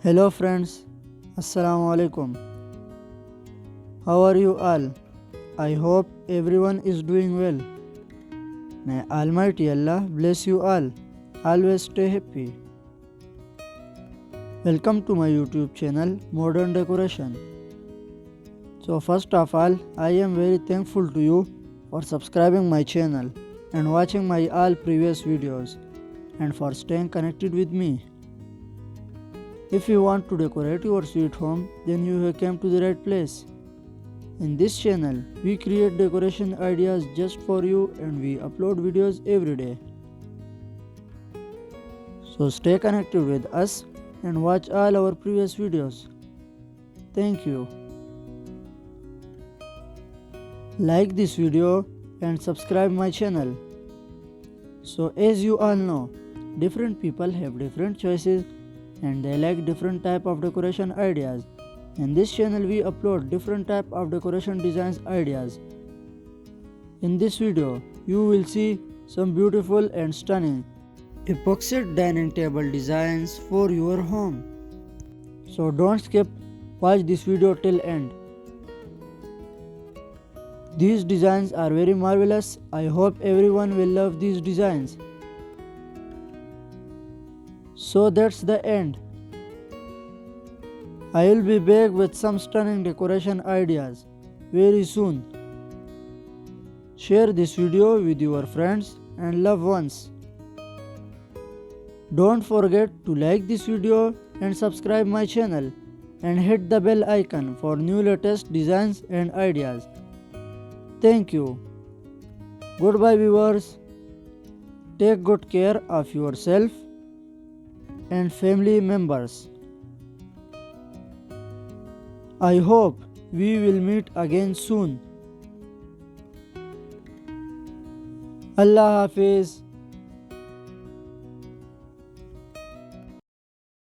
Hello friends, Assalamu alaikum. How are you all? I hope everyone is doing well. May Almighty Allah bless you all. Always stay happy. Welcome to my YouTube channel Modern Decoration. So first of all, I am very thankful to you for subscribing my channel and watching my all previous videos and for staying connected with me. If you want to decorate your sweet home, then you have come to the right place. In this channel, we create decoration ideas just for you and we upload videos every day. So stay connected with us and watch all our previous videos. Thank you. Like this video and subscribe my channel. So as you all know, different people have different choices and they like different type of decoration ideas. In this channel we upload different type of decoration designs ideas. In this video you will see some beautiful and stunning epoxy dining table designs for your home. So don't skip, watch this video till end. These designs are very marvelous. I hope everyone will love these designs. So that's the end. I will be back with some stunning decoration ideas very soon. Share this video with your friends and loved ones. Don't forget to like this video and subscribe my channel and hit the bell icon for new latest designs and ideas. Thank you. Goodbye viewers. Take good care of yourself and family members. I hope we will meet again soon. Allah Hafiz.